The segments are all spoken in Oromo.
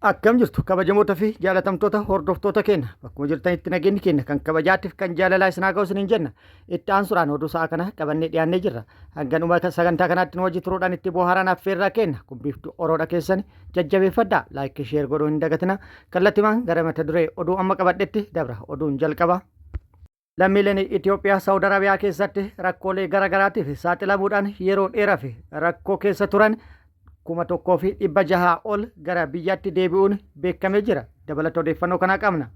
Akkam jirtu kabajamoota fi jaalatamtoota hordoftoota keenya bakkuma jirtanitti nageenyi keenya kan kabajaatiif kan jaalalaa isin haa ga'u isiniin jenna. Itti aansuudhaan oduu sa'a kana qabannee dhiyaannee jirra. Hanganuma sagantaa kanaatti nu wajji turuudhaan itti bohaaraan affeerraa keenya kubbiftuu oroodha keessan jajjabeeffadhaa laayikii sheer godhuu hin dagatina. Kallattimaan gara mata duree oduu amma qabadhetti dabra oduun jalqaba. Lammiileen Itoophiyaa Saawud Arabiyaa keessatti rakkoolee garaagaraatiif saaxilamuudhaan yeroo dheeraaf rakkoo keessa turan 1,600 ol gara biyyaatti deebi'uun beekamee jira. Dabalata odeeffannoo kanaa qabna.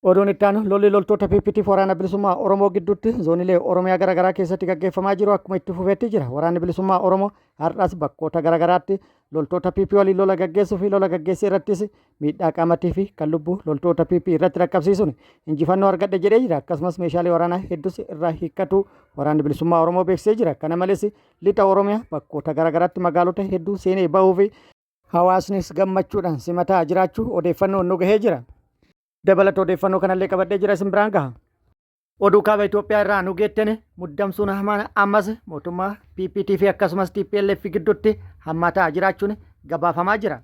Oduun itti aanu lolli loltoota PPTF waraana bilisummaa Oromoo gidduutti zoonilee Oromiyaa garaagaraa keessatti gaggeeffamaa jiru akkuma itti fufeetti jira. Waraanni bilisummaa Oromoo har'as bakkoota garaagaraatti loltoota PP waliin lola gaggeessuu fi lola gaggeessee irrattis miidhaa qaamatii fi kan lubbuu loltoota PP irratti dhaqqabsiisuun injifannoo argadhe jedhee jira. Akkasumas meeshaalee waraanaa hedduus irraa hiikkatu waraanni bilisummaa Oromoo beeksisee jira. Kana malees lixa Oromiyaa bakkoota garaagaraatti magaalota hedduu seenee bahuu fi hawaasnis gammachuudhaan simataa jiraachuu odeeffannoon nu gahee jira. Dabalata odeeffannoo kanallee qabadhee jira isin biraan gaha. Oduu kaaba Itoophiyaa irraa nu geettane muddamsuun ammas mootummaa PPT fi akkasumas TPLF gidduutti hammaataa jiraachuun gabaafamaa jira.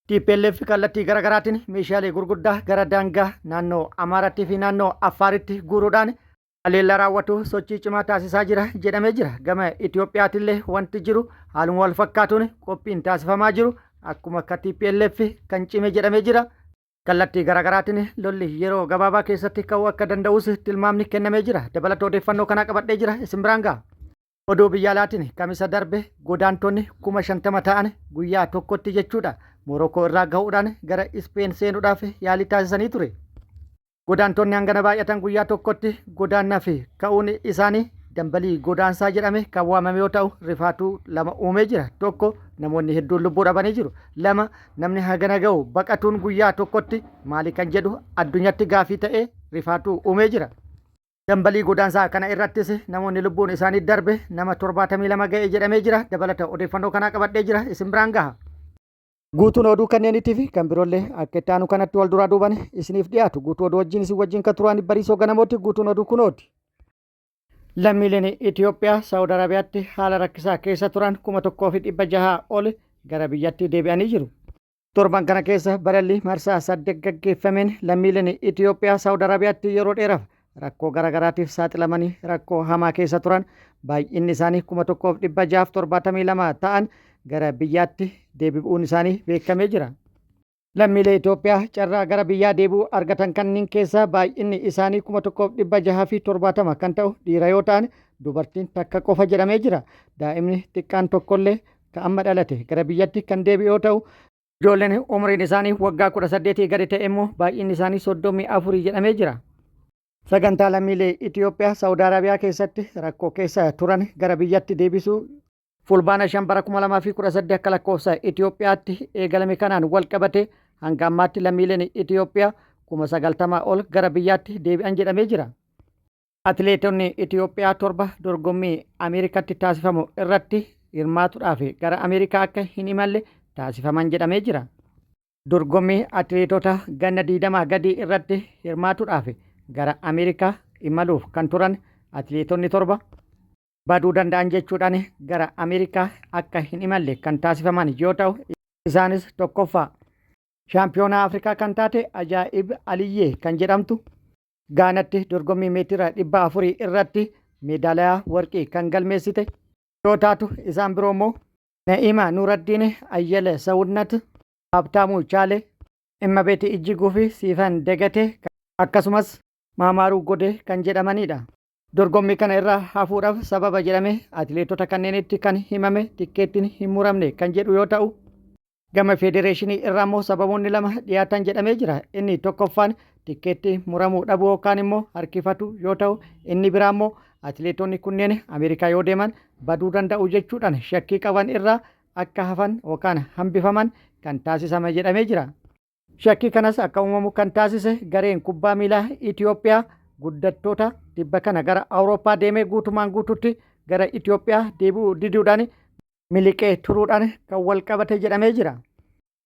TPLF kallattii garaagaraatiin meeshaalee gurguddaa gara daangaa naannoo Amaaratti fi naannoo Affaaritti guuruudhaan haleellaa raawwatu sochii cimaa taasisaa jira jedhamee jira. Gama Itoophiyaattillee wanti jiru haaluma wal fakkaatuun qophiin taasifamaa jiru akkuma akka TPLF kan cime jedhamee jira. Kallattii garaagaraatiin lolli yeroo gabaabaa keessatti ka'uu akka danda'us tilmaamni kennamee jira. Dabalata odeeffannoo kanaa qabadhee jira isin biraan gaha. Oduu biyya alaatiin kamisa darbe godaantonni 50,000 ta'an guyyaa tokkotti jechuudha Morookoo irraa gahuudhaan gara Ispeen seenuudhaaf yaalii taasisanii ture. Godaantonni hangana baay'atan guyyaa tokkotti godaannaaf ka'uun isaanii dambalii godaansaa jedhame kan waamame yoo ta'u rifaatuu lama uumee jira. Tokko namoonni hedduun lubbuu dhabanii jiru. Lama namni hagana ga'u baqatuun guyyaa tokkotti maali kan jedhu addunyaatti gaafii ta'ee rifaatuu uumee jira. Dambalii godaansaa kana irrattis namoonni lubbuun isaanii darbe nama 72 ga'e jedhamee jira. Dabalata odeeffannoo kanaa qabadhee jira isin biraan gaha. Guutuun oduu kanneeniitii fi kan biroollee akka itti aanu kanatti wal duraa duuban isiniif dhiyaatu. Guutuu oduu wajjin isin wajjin kan turaan bariisoo ganamooti. Guutuun oduu kunooti. Lammiileen Itoophiyaa Saawud Arabiyaatti haala rakkisaa keessa turan 1,600 ol gara biyyatti deebi'anii jiru. Torban kana keessa balalli marsaa 8 gaggeeffameen lammiileen Itoophiyaa Saawud Arabiyaatti yeroo dheeraaf rakkoo garaagaraatiif saaxilamanii rakkoo hamaa keessa turan baay'inni isaanii 1,672 ta'an gara biyyaatti deebi'uun isaanii beekamee jira. Lammiilee Itoophiyaa carraa gara biyyaa deebi'uu argatan kanneen keessaa baay'inni isaanii 1,670 kan ta'u dhiira yoo ta'an dubartiin takka qofa jedhamee jira. Daa'imni xiqqaan tokkollee kan amma dhalate gara biyyatti kan deebi'u yoo ta'u ijoolleen umriin isaanii waggaa 18 gadi ta'e immoo baay'inni isaanii 34 jedhamee jira. Sagantaa lammiilee Itoophiyaa Saawud Arabiyaa keessatti rakkoo keessa turan gara biyyatti deebisuu fulbaana 5 bara 2018 akka lakkoofsa Itoophiyaatti eegalame kanaan wal qabate hanga ammaatti lammiileen Itoophiyaa 90,000 ol gara biyyaatti deebi'an jedhamee jira. Atileetonni Itoophiyaa 7 dorgommii Ameerikaatti taasifamu irratti hirmaatuudhaaf gara Ameerikaa akka hin imalle taasifaman jedhamee jira. Dorgommii atileetota ganna 20 gadi irratti hirmaatuudhaaf gara Ameerikaa imaluuf kan turan atileetonni 7 baduu danda'an jechuudhaan gara Ameerikaa akka hin imalle kan taasifaman yoo ta'u isaanis tokkoffaa shaampiyoonaa Afrikaa kan taate Ajaa'ib Aliyyee kan jedhamtu Gaanatti dorgommii meetira 400 irratti meedaaliyaa warqii kan galmeessite yoo taatu isaan biroo immoo Na'ima Nuuraddiin Ayyala Sawunnat Habtaamuu Chaalee Immabeeti Ijjiguu fi Siifan Degate akkasumas Maamaaruu Godee kan jedhamanidha. Dorgommii kana irraa hafuudhaaf sababa jedhame atileetota kanneenitti kan himame tikkeettiin hin muramne kan jedhu yoo ta'u gama federeeshinii irraa immoo sababoonni lama dhiyaatan jedhamee jira. Inni tokkoffaan tikkeetti muramuu dhabuu yookaan immoo harkifatu yoo ta'u inni biraa immoo atileetonni kunneen Ameerikaa yoo deeman baduu danda'u jechuudhaan shakkii qaban irraa akka hafan yookaan hambifaman kan taasisame jedhamee jira. Shakkii kanas akka uumamu kan taasise gareen kubbaa miilaa Itoophiyaa guddattoota dhibba kana gara Awurooppaa deemee guutumaan guututti gara Itoophiyaa deebi'uu diduudhaan miliqee turuudhaan kan wal qabate jedhamee jira.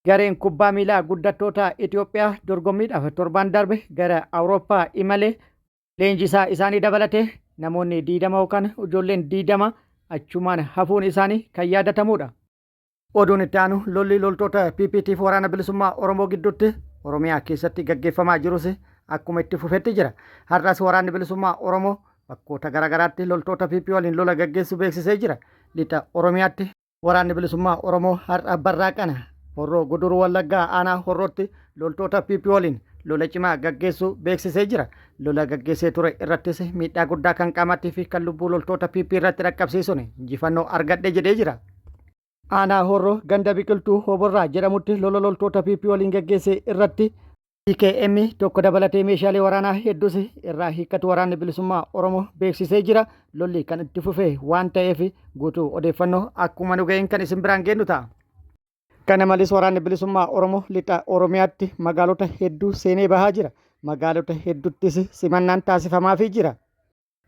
Gareen kubbaa miilaa guddattoota Itoophiyaa dorgommiidhaaf torban darbe gara Awurooppaa imalee leenjisaa isaanii dabalatee namoonni 20 yookaan ijoolleen 20 achumaan hafuun isaanii kan yaadatamudha. Oduun itti aanu lolli loltoota PPTF waraana bilisummaa Oromoo gidduutti Oromiyaa keessatti gaggeeffamaa jirus akkuma itti fufetti jira. Har'as waraanni bilisummaa Oromoo bakkoota garaagaraatti loltoota PP waliin lola gaggeessu beeksisee jira. Lixa Oromiyaatti waraanni bilisummaa Oromoo har'a barraaqana Horroo Guduruu Wallaggaa aanaa Horrootti loltoota PP waliin lola cimaa gaggeessu beeksisee jira. Lola gaggeessee ture irrattis miidhaa guddaa kan qaamattii fi kan lubbuu loltoota PP irratti dhaqqabsiisuun injifannoo argadhe jedhee jira. Aanaa Horroo ganda biqiltuu Hoborraa jedhamutti lola loltoota PP waliin gaggeesse irratti TKM tokko dabalatee meeshaalee waraanaa hedduus irraa hiikkatu waraanni bilisummaa Oromoo beeksisee jira. Lolli kan itti fufee waan ta'eef guutuu odeeffannoo akkuma nu ga'een kan isin biraan geenyu ta'a. Kana malees waraanni bilisummaa Oromoo lixa Oromiyaatti magaalota hedduu seenee bahaa jira. Magaalota hedduttis simannaan taasifamaafii jira.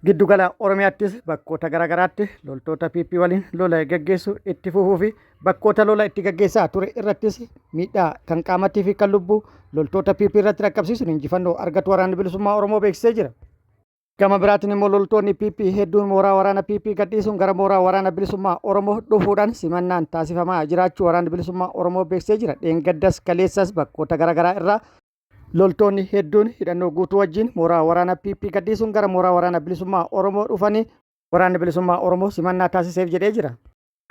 Giddugala Oromiyaattis bakkoota garaagaraatti loltoota PP waliin lola gaggeessu itti fufuu fi bakkoota lola itti gaggeessaa ture irrattis miidhaa kan qaamattii fi kan lubbuu loltoota PP irratti dhaqqabsiisuun injifannoo argatu waraanni bilisummaa Oromoo beeksisee jira. Gama biraatiin immoo loltoonni PP hedduun mooraa waraana PP gadhiisuun gara mooraa waraana bilisummaa Oromoo dhufuudhaan simannaan taasifamaa jiraachuu waraanni bilisummaa Oromoo beeksisee jira. Dheengaddas kaleessas bakkoota garaagaraa irraa loltoonni hedduun hidhannoo guutuu wajjin mooraa waraana PP gadhiisuun gara mooraa waraana bilisummaa Oromoo dhufanii waraanni bilisummaa Oromoo simannaa taasiseef jedhee jira.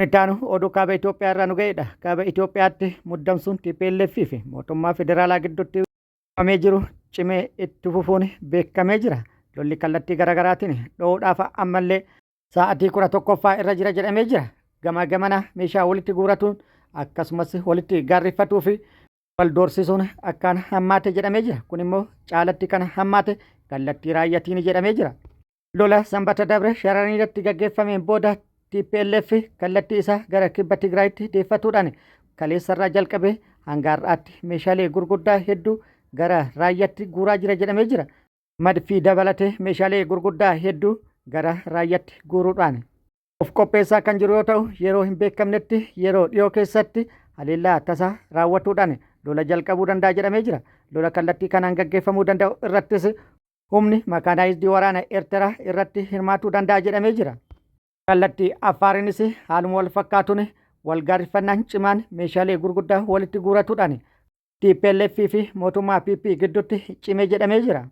Ittaanu oduu kaaba Itoophiyaa irraa nu ga'edha. Kaaba Itoophiyaatti muddamsuun TPLF fi mootummaa federaalaa gidduutti uumamee jiru cimee itti fufuun beekamee jira. Lolli kallattii garaagaraatiin dho'uudhaaf ammallee sa'aatii 11ffaa irra jira jedhamee jira. Gamaa gamana meeshaa walitti guuratuun akkasumas walitti gaarrifatuu fi wal doorsisuun akkaan hammaate jedhamee jira. Kun immoo caalatti kan hammaate kallattii raayyatiin jedhamee jira. Lola sanbata dabre Sharaniidatti gaggeeffameen booda TPLF kallattii isaa gara kibba Tigraayitti deeffatuudhaan kaleessarraa jalqabee hanga har'aatti meeshaalee gurguddaa hedduu gara raayyaatti guuraa jira jedhamee jira. Madfii dabalatee meeshaalee gurguddaa hedduu gara raayyaatti guuruudhaan of qopheessaa kan jiru yoo ta'u, yeroo hin beekamnetti yeroo dhiyoo keessatti haleellaa tasaa raawwatuudhaan lola jalqabuu danda'a jedhamee jira. Lola kallattii kanaan gaggeeffamuu danda'u irrattis humni makaanaayizidii waraana Eertiraa irratti hirmaatuu danda'a jedhamee jira. Kallattii Affaariinis haaluma wal fakkaatuun wal gaarrifannaan cimaan meeshaalee gurguddaa walitti guuratuudhaan TPLF fi mootummaa PP gidduutti cime jedhamee jira.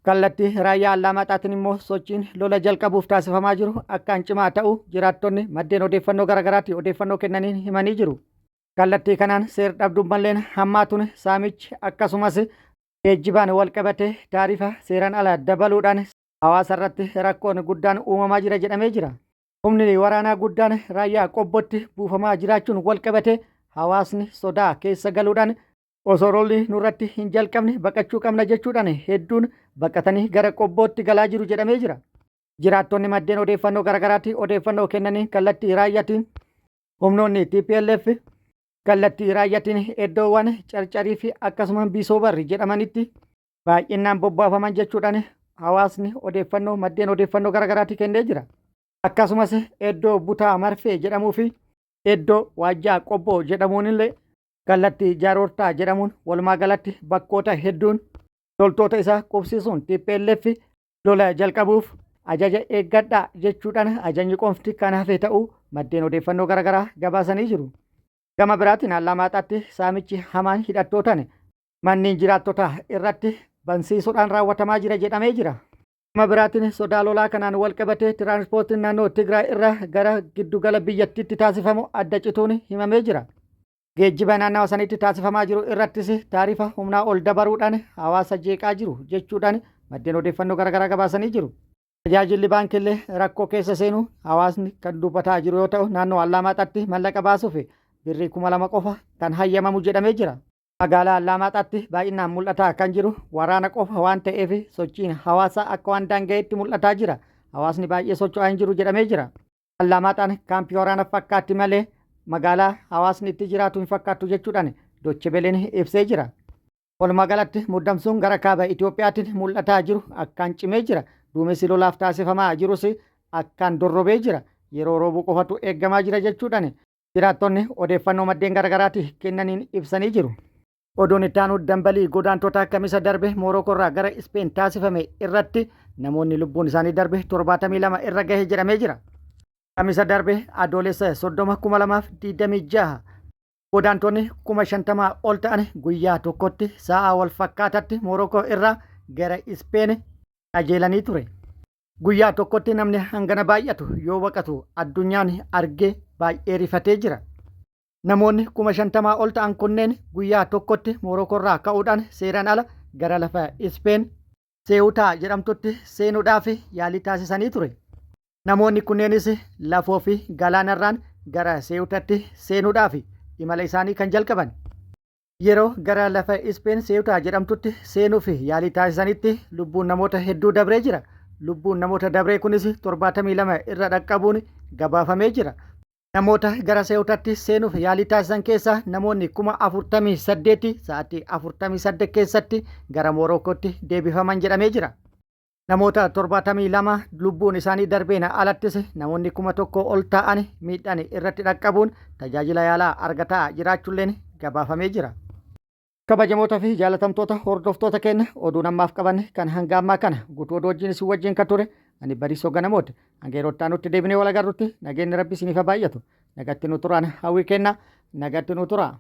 Kallattii raayyaa Allaamaxaatiin immoo sochiin lola jalqabuuf taasifamaa jiru akkaan cimaa ta'uu jiraattonni maddeen odeeffannoo garaagaraatti odeeffannoo kennaniin himanii jiru. Kallattii kanaan seer dhabdummalleen hammaatuun saamichi akkasumas geejjibaan wal qabatee taarifa seeraan ala dabaluudhaan hawaasa irratti rakkoon guddaan uumamaa jira jedhamee jira. Humni waraanaa guddaan raayyaa qobbootti buufamaa jiraachuun wal qabatee hawaasni sodaa keessa galuudhaan osoo lolli nurratti hin jalqabne baqachuu qabna jechuudhaan hedduun baqatanii gara qobbootti galaa jiru jedhamee jira. Jiraattonni maddeen odeeffannoo garaagaraatti odeeffannoo kennaniin kallattii raayyaatiin humnoonni TPLF kallattii raayyaatiin iddoowwan carcarii fi akkasumas biisoobarri jedhamanitti baay'inaan bobbaafaman jechuudhaan hawaasni odeeffannoo maddeen odeeffannoo garaagaraatti kennee jira. Akkasumas iddoo butaa marfee jedhamuu fi iddoo waajjaa qobboo jedhamuunillee kallattii jaarortaa jedhamuun walumaa galatti bakkoota hedduun loltoota isaa qubsiisuun TPLF lola jalqabuuf ajaja eeggadhaa jechuudhaan ajajni qofti kan hafe ta'uu maddeen odeeffannoo garaagaraa gabaasanii jiru. Gama biraatiin Allaamaxaatti saamichi hamaan hidhattootaan manneen jiraattota irratti bansiisuudhaan raawwatamaa jira jedhamee jira. Gama biraatiin sodaa lolaa kanaan wal qabatee tiraanspoortiin naannoo Tigraay irraa gara giddugala biyyattiitti taasifamu adda cituun himamee jira. Geejjiba naannawa sanitti taasifamaa jiru irrattis taarifa humnaa ol dabaruudhaan hawaasa jeeqaa jiru jechuudhaan maddeen odeeffannoo garaagaraa gabaasanii jiru. Tajaajilli baankiillee rakkoo keessa seenu hawaasni kan dubbataa jiru yoo ta'u, naannoo Allaamaxaatti mallaqa baasuuf birrii 2000 qofa kan hayyamamu jedhamee jira. Magaalaa Allaamaxaatti baay'inaan mul'ataa kan jiru waraana qofa waan ta'eef sochiin hawaasaa akka waan daanga'eetti mul'ataa jira. Hawaasni baay'ee socho'aa hin jiru jedhamee jira. Allaamaxaan kaampii waraana fakkaatti malee magaalaa hawaasni itti jiraatu hin fakkaattu jechuudhaan Doche Beleen ibsee jira. Walumaa galatti muddamsuun gara kaaba Itoophiyaatiin mul'ataa jiru akkaan cimee jira. Duumessi lolaaf taasifamaa jirus akkaan dorrobee jira. Yeroo roobuu qofatu eeggamaa jira jechuudhaan jiraattonni odeeffannoo maddeen garaagaraatti kennaniin ibsanii jiru. Oduun itti aanu dambalii godaantota kamisa darbe Moorookoorraa gara Ispeen taasifame irratti namoonni lubbuun isaanii darbe 72 irra gahee jedhamee jira. Kamisa darbe adoolessa 30,2026 Godaantonni 50,000 ol ta'an guyyaa tokkotti sa'a wal fakkaatatti Morookoo irraa gara Ispeen qajeelanii ture. Guyyaa tokkotti namni hangana baay'atu yoo baqatu addunyaan argee baay'ee rifatee jira. Namoonni 50,000 ol ta'an kunneen guyyaa tokkotti Morookoo irraa ka'uudhaan seeraan ala gara lafa Ispeen Seewutaa jedhamtutti seenuudhaaf yaalii taasisanii ture. Namoonni kunneenis lafoo fi galaanarraan gara Seewutaatti seenuudhaaf imala isaanii kan jalqaban. Yeroo gara lafa Ispeen Seewutaa jedhamtutti seenuuf yaalii taasisanitti lubbuun namoota hedduu dabree jira. Lubbuun namoota dabree kunis 72 irra dhaqqabuun gabaafamee jira. Namoota gara Seewutaatti seenuuf yaalii taasisan keessaa namoonni 48,000 sa'aatii 48 keessatti gara Morookootti deebifaman jedhamee jira. Namoota 72 lubbuun isaanii darbeen alattis namoonni 1,000 ol ta'an miidhaan irratti dhaqqabuun tajaajila yaalaa argataa jiraachuulleen gabaafamee jira. Kabajamoota fi jaalatamtoota hordoftoota keenya oduu namaaf qaban kan hanga ammaa kana guutuu oduu wajjin isin wajjin kan ture ani Bariisoo Ganamooti. Hanga yeroo itti aanutti deebinee wal agarrutti nageenyi Rabbi isiniif haa baay'atu. Nagatti nu turaan hawwii kenna nagatti nu turaa.